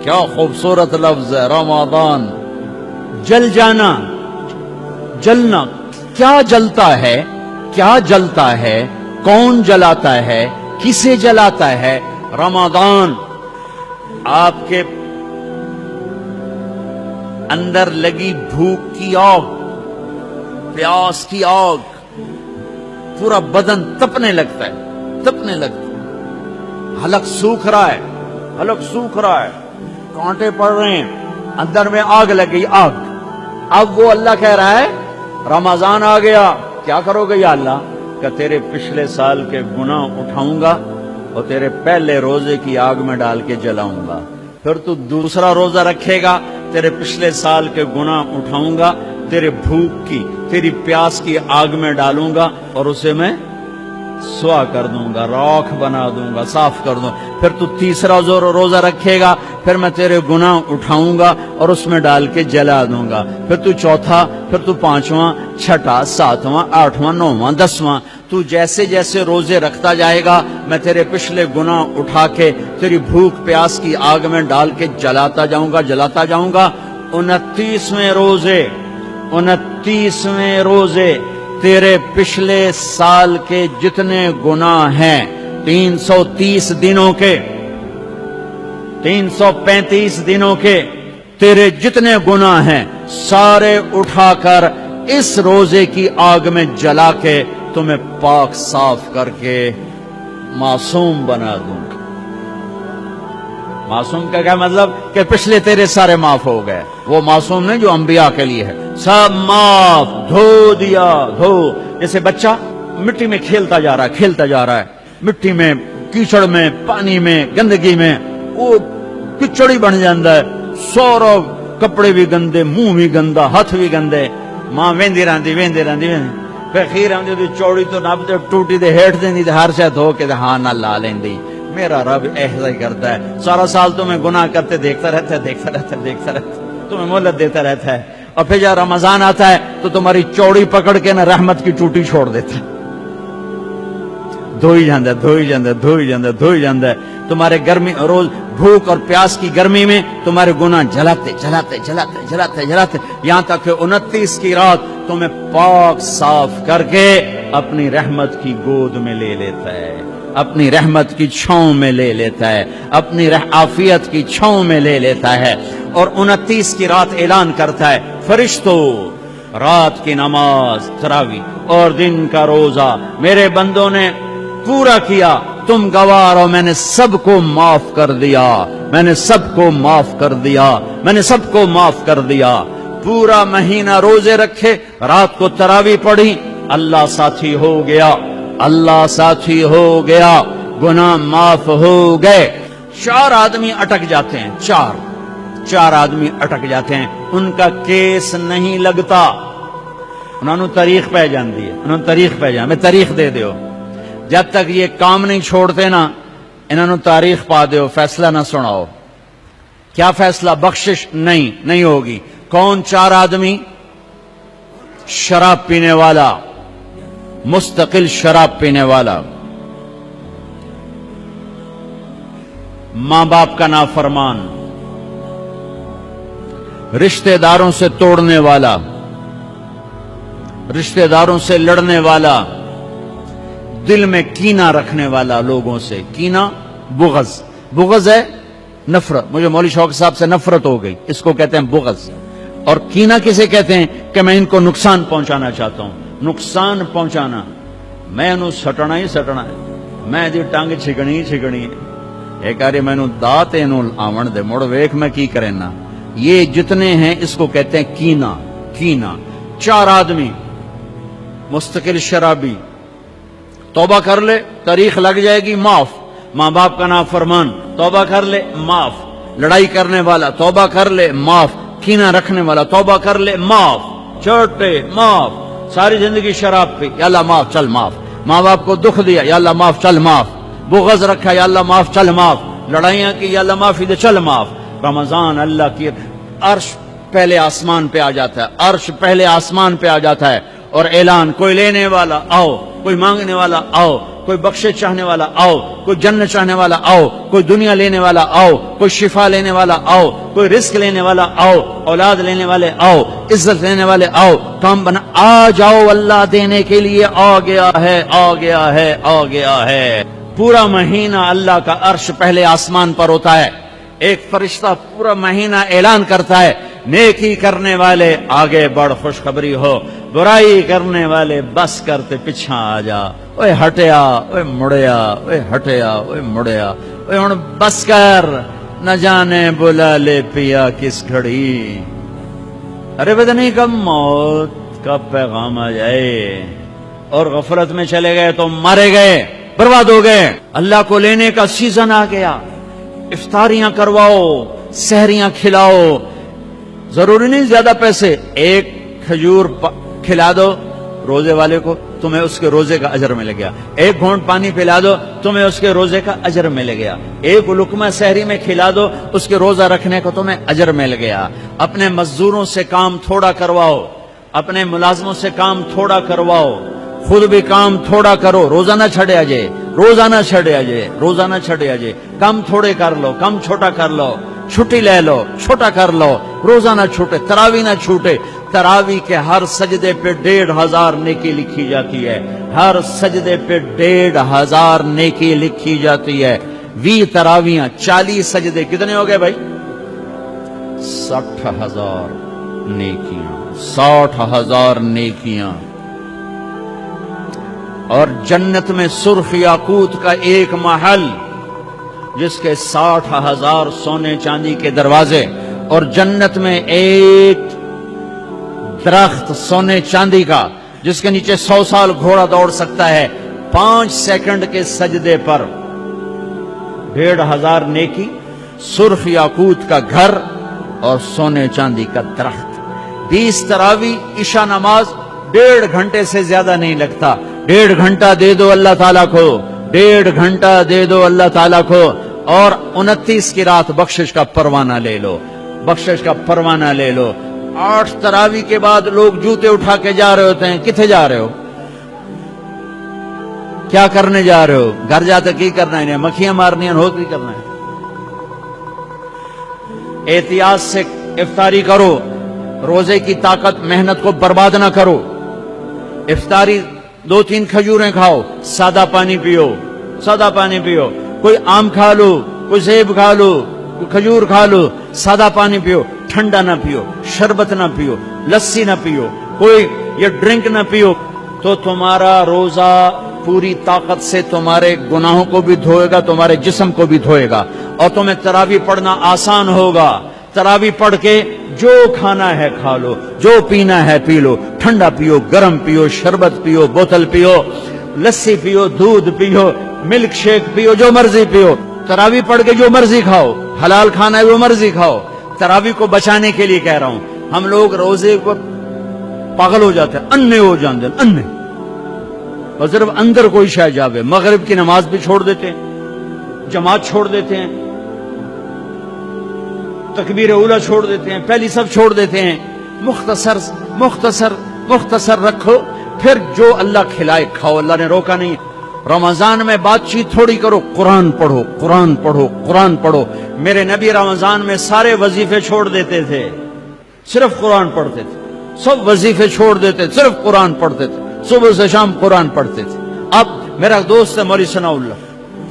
کیا خوبصورت لفظ ہے رمضان. جل جانا، جلنا. کیا جلتا ہے؟ کیا جلتا ہے؟ کون جلاتا ہے؟ کسے جلاتا ہے؟ رمضان. آپ کے اندر لگی بھوک کی آگ، پیاس کی آگ، پورا بدن تپنے لگتا ہے، تپنے لگتا ہے. حلق سوکھ رہا ہے، حلق سوکھ رہا ہے، کانٹے پڑ رہے ہیں، اندر میں آگ لگ گئی، آگ. اب وہ اللہ کہہ رہا ہے رمضان آ گیا، کیا کرو گے یا اللہ؟ کہ تیرے پچھلے سال کے گناہ اٹھاؤں گا اور تیرے پہلے روزے کی آگ میں ڈال کے جلاؤں گا. پھر تو دوسرا روزہ رکھے گا، تیرے پچھلے سال کے گناہ اٹھاؤں گا، تیرے بھوک کی، تیری پیاس کی آگ میں ڈالوں گا اور اسے میں سوا کر دوں گا، راکھ بنا دوں گا، صاف کر دوں. پھر تو تیسرا روزہ رکھے گا، پھر میں تیرے گناہ اٹھاؤں گا اور اس میں ڈال کے جلا دوں گا. پھر تو چوتھا، پھر تو پانچواں، چھٹا، ساتواں، آٹھواں، نواں، دسواں. تو جیسے جیسے روزے رکھتا جائے گا میں تیرے پچھلے گناہ اٹھا کے تیری بھوک پیاس کی آگ میں ڈال کے جلاتا جاؤں گا، جلاتا جاؤں گا. 29ویں روزے، 29ویں روزے تیرے پچھلے سال کے جتنے گناہ ہیں، 330 دنوں کے، 335 دنوں کے تیرے جتنے گناہ ہیں سارے اٹھا کر اس روزے کی آگ میں جلا کے تمہیں پاک صاف کر کے معصوم بنا دوں گا. معصوم کا کیا مطلب؟ کہ پچھلے تیرے سارے معاف ہو گئے. وہ معصوم نہیں جو انبیاء کے لیے ہے، سب معاف، دھو دیا، دھو. جیسے بچہ مٹی میں کھیلتا جا رہا ہے، کھیلتا جا رہا ہے، مٹی میں، کیچڑ میں، پانی میں، گندگی میں، وہ کچڑی بن جاتا ہے، سارا کپڑے بھی گندے، منہ بھی گندا، ہاتھ بھی گندے. ماں ویندی رہندی، ویندی رہندی، پھر خیر آندی دی چوڑی تو نب تے ٹوٹی دے ہیٹھ دیندی تے ہر شے دھو کے ہاں نہ لا لیندی. میرا رب ایسا ہی کرتا ہے. سارا سال تمہیں گناہ کرتے دیکھتا رہتا ہے، دیکھتا رہتا ہے، دیکھتا رہتا ہے، تمہیں مہلت دیتا رہتا ہے. اور پھر جب رمضان آتا ہے تو تمہاری چوڑی پکڑ کے نہ رحمت کی ٹوٹی چھوڑ دیتا ہے. دھوئی جاندہ ہے، دھوئی جاندہ ہے، دھوئی جاندہ ہے، دھوئی جاندہ ہے. تمہارے گرمی روز بھوک اور پیاس کی گرمی میں تمہارے گناہ جلاتے جلاتے جلاتے جلاتے جلاتے یہاں تک کہ 29 کی رات تمہیں پاک صاف کر کے اپنی رحمت کی گود میں لے لیتا ہے، اپنی رحمت کی چھاؤں میں لے لیتا ہے، اپنی عافیت کی چھاؤں میں لے لیتا ہے. اور 29 کی رات اعلان کرتا ہے فرشتو رات کی نماز تراویح اور دن کا روزہ میرے بندوں نے پورا کیا، تم گوار ہو، میں نے سب کو معاف کر دیا، میں نے سب کو معاف کر دیا، میں نے سب کو معاف کر دیا. پورا مہینہ روزے رکھے، رات کو تراویح پڑھی، اللہ ساتھی ہو گیا، اللہ ساتھی ہو گیا، گناہ معاف ہو گئے. 4 آدمی اٹک جاتے ہیں، چار آدمی اٹک جاتے ہیں، ان کا کیس نہیں لگتا. انہوں نے تاریخ پہ جاندی ہے، انہوں نے تاریخ پہ جان، میں تاریخ دے دیو. جب تک یہ کام نہیں چھوڑتے نا انہوں نے تاریخ پا دیو، فیصلہ نہ سناؤ. کیا فیصلہ؟ بخشش نہیں ہوگی. کون 4 آدمی؟ شراب پینے والا، مستقل شراب پینے والا، ماں باپ کا نافرمان، رشتہ داروں سے توڑنے والا، رشتہ داروں سے لڑنے والا، دل میں کینہ رکھنے والا لوگوں سے. کینہ بغض، بغض ہے نفرت. مجھے مولوی شوق صاحب سے نفرت ہو گئی، اس کو کہتے ہیں بغض. اور کینہ کسے کہتے ہیں؟ کہ میں ان کو نقصان پہنچانا چاہتا ہوں. نقصان پہنچانا، میں انہوں سٹنا ہی سٹنا ہے، میں دی ٹانگ چھکڑی ہی چھکڑی ہے. ایک آرے میں انہوں دات انہوں آمن دے مڑ ویک میں کی کرنا. یہ جتنے ہیں اس کو کہتے ہیں کینہ. کینہ. 4 آدمی مستقل شرابی، توبہ کر لے تاریخ لگ جائے گی، معاف. ماں باپ کا نافرمان، توبہ کر لے، معاف. لڑائی کرنے والا، توبہ کر لے، معاف. کینہ رکھنے والا، توبہ کر لے، معاف. چھوٹے، معاف. ساری زندگی شراب پی، یا اللہ معاف، چل معاف. ماں باپ کو دکھ دیا، یا اللہ معاف، چل معاف. بغض رکھا، یا اللہ معاف، چل معاف. لڑائیاں کی، یا اللہ معافی دے، چل معاف. رمضان اللہ کی عرش پہلے آسمان پہ آ جاتا ہے، عرش پہلے آسمان پہ آ جاتا ہے اور اعلان، کوئی لینے والا آؤ، کوئی مانگنے والا آؤ. کوئی بخشش چاہنے والا آؤ، کوئی جنت چاہنے والا آؤ، کوئی دنیا لینے والا آؤ، کوئی شفا لینے والا آؤ، کوئی رزق لینے والا آؤ، اولاد لینے والے آؤ، عزت لینے والے آؤ، کام بنا آ جاؤ، اللہ دینے کے لیے آ گیا ہے، آ گیا ہے، آ گیا ہے۔ پورا مہینہ اللہ کا عرش پہلے آسمان پر ہوتا ہے، ایک فرشتہ پورا مہینہ اعلان کرتا ہے، نیکی کرنے والے آگے بڑھ خوشخبری ہو، برائی کرنے والے بس کرتے پیچھا آ جا، اوے ہٹیا، اوے مڑیا، اوے ہٹیا، اوے مڑیا، اوے ہن بس کر، نہ جانے بلا لے پیا کس گھڑی، ارے پتہ نہیں کب موت کا پیغام آ جائے، اور غفلت میں چلے گئے تو مارے گئے، برباد ہو گئے۔ اللہ کو لینے کا سیزن آ گیا، افطاریاں کرواؤ، سحریاں کھلاؤ، ضروری نہیں زیادہ پیسے، ایک کھجور کھلا دو روزے والے کو، تمہیں اس کے روزے کا اجر مل گیا، ایک گھونٹ پانی پلا دو، تمہیں اس کے روزے کا اجر مل گیا، ایک لقمہ سحری میں کھلا دو، اس کے روزہ رکھنے کو تمہیں اجر مل گیا۔ اپنے مزدوروں سے کام تھوڑا کرواؤ، اپنے ملازموں سے کام تھوڑا کرواؤ، خود بھی کام تھوڑا کرو، روزہ نہ چھڑے آجے، روزہ نہ چھڑے آجے، روزہ نہ چھڑے آجے، کم تھوڑے کر لو، کم چھوٹا کر لو، چھٹی لے لو، چھوٹا کر لو، روزہ نہ چھوٹے، تراوی نہ چھوٹے۔ تراوی کے ہر سجدے پہ 1500 نیکی لکھی جاتی ہے، ہر سجدے پہ 1500 نیکی لکھی جاتی ہے۔ 20 تراویاں، 40 سجدے، کتنے ہو گئے بھائی؟ 60,000 نیکیاں، 60,000 نیکیاں۔ اور جنت میں سرخ یاقوت کا ایک محل جس کے 60,000 سونے چاندی کے دروازے، اور جنت میں ایک درخت سونے چاندی کا جس کے نیچے 100 سال گھوڑا دوڑ سکتا ہے، 5 سیکنڈ کے سجدے پر 1500 نیکی، سرخ یاقوت کا گھر اور سونے چاندی کا درخت۔ 20 تراوی، عشاء نماز 1.5 گھنٹے سے زیادہ نہیں لگتا، 1.5 گھنٹہ دے دو اللہ تعالیٰ کو، 1.5 گھنٹہ دے دو اللہ تعالیٰ کو، اور 29 کی رات بخشش کا پروانہ لے لو، بخشش کا پروانہ لے لو۔ 8 تراوی کے بعد لوگ جوتے اٹھا کے جا رہے ہوتے ہیں، کتنے جا رہے ہو؟ کیا کرنے جا رہے ہو؟ گھر جاتے کی کرنا ہے؟ مکھیاں مارنی ہو کی کرنا ہے؟ احتیاط سے افطاری کرو، روزے کی طاقت محنت کو برباد نہ کرو۔ افطاری 2-3 کھجوریں کھاؤ، سادہ پانی پیو، سادہ پانی پیو، کوئی آم کھا لو، کوئی سیب کھا لو، کوئی کھجور کھا لو، سادہ پانی پیو، ٹھنڈا نہ پیو، شربت نہ پیو، لسی نہ پیو، کوئی یہ ڈرنک نہ پیو، تو تمہارا روزہ پوری طاقت سے تمہارے گناہوں کو بھی دھوئے گا، تمہارے جسم کو بھی دھوئے گا، اور تمہیں تراوی پڑھنا آسان ہوگا۔ تراوی پڑھ کے جو کھانا ہے کھا لو، جو پینا ہے پی لو، ٹھنڈا پیو، گرم پیو، شربت پیو، بوتل پیو، لسی پیو، دودھ پیو، ملک شیک پیو، جو مرضی پیو۔ تراوی پڑھ کے جو مرضی کھاؤ، حلال کھانا ہے وہ مرضی کھاؤ۔ تراوی کو بچانے کے لیے کہہ رہا ہوں، ہم لوگ روزے کو پاگل ہو جاتے ہیں، انے ہو جاتے ہیں، انے، اور صرف اندر کوئی شے جاوے، مغرب کی نماز بھی چھوڑ دیتے ہیں، جماعت چھوڑ دیتے ہیں، تکبیر اولا چھوڑ دیتے ہیں، پہلی سب چھوڑ دیتے ہیں۔ مختصر مختصر مختصر رکھو، پھر جو اللہ کھلائے کھاؤ، اللہ نے روکا نہیں۔ رمضان میں بات چیت تھوڑی کرو، قرآن پڑھو، قرآن پڑھو، قرآن پڑھو۔ میرے نبی رمضان میں سارے وظیفے چھوڑ دیتے تھے، صرف قرآن پڑھتے تھے، سب وظیفے چھوڑ دیتے تھے، صرف قرآن پڑھتے تھے، صبح سے شام قرآن پڑھتے تھے۔ اب میرا دوست ہے مولوی ثناء اللہ،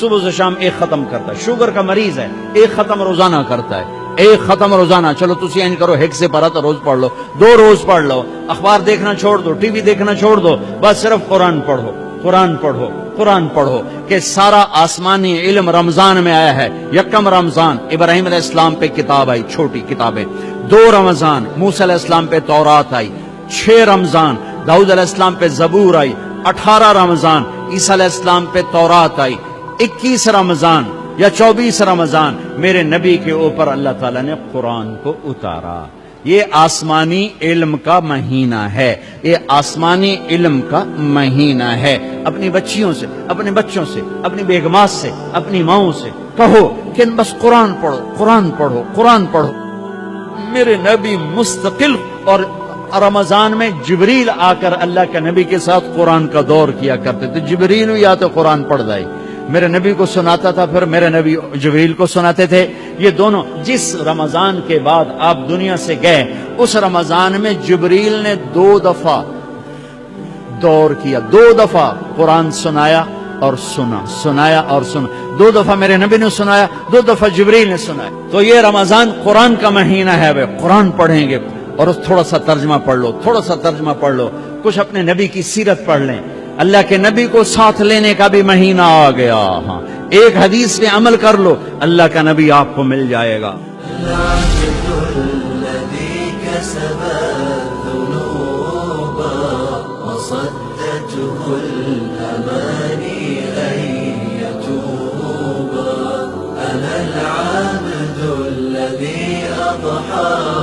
صبح سے شام ایک ختم کرتا ہے، شوگر کا مریض ہے، ایک ختم روزانہ کرتا ہے، ایک ختم روزانہ۔ چلو تسی این کرو، ہیک سے پڑھا تو روز پڑھ لو، 2 روز پڑھ لو، اخبار دیکھنا چھوڑ دو، ٹی وی دیکھنا چھوڑ دو، بس صرف قرآن پڑھو، قرآن پڑھو، قرآن پڑھو، کہ سارا آسمانی علم رمضان میں آیا ہے۔ یکم رمضان ابراہیم علیہ السلام پہ کتاب آئی، چھوٹی کتابیں۔ 2 رمضان موسیٰ علیہ السلام پہ تورات آئی۔ 6 رمضان داؤد علیہ السلام پہ زبور آئی۔ 18 رمضان عیسیٰ علیہ السلام پہ تورات آئی۔ 21 رمضان یا 24 رمضان میرے نبی کے اوپر اللہ تعالیٰ نے قرآن کو اتارا۔ یہ آسمانی علم کا مہینہ ہے، یہ آسمانی علم کا مہینہ ہے۔ اپنی بچیوں سے، اپنے بچوں سے، اپنی بیگمات سے، اپنی ماؤں سے کہو کہ بس قرآن پڑھو، قرآن پڑھو، قرآن پڑھو۔ میرے نبی مستقل اور رمضان میں جبریل آ کر اللہ کے نبی کے ساتھ قرآن کا دور کیا کرتے تھے. جبریل یا تو قرآن پڑھ دائی، میرے نبی کو سناتا تھا، پھر میرے نبی جبریل کو سناتے تھے. یہ دونوں جس رمضان کے بعد آپ دنیا سے گئے، اس رمضان میں جبریل نے 2 دفعہ دور کیا، 2 دفعہ قرآن سنایا اور سنایا اور سنا. 2 دفعہ میرے نبی نے سنایا، 2 دفعہ جبریل نے سنایا. تو یہ رمضان قرآن کا مہینہ ہے، وہ قرآن پڑھیں گے اور تھوڑا سا ترجمہ پڑھ لو، تھوڑا سا ترجمہ پڑھ لو، کچھ اپنے نبی کی سیرت پڑھ لیں. اللہ کے نبی کو ساتھ لینے کا بھی مہینہ آ گیا. ہاں، ایک حدیث پہ عمل کر لو، اللہ کا نبی آپ کو مل جائے گا. أنا العبد الذي أضحى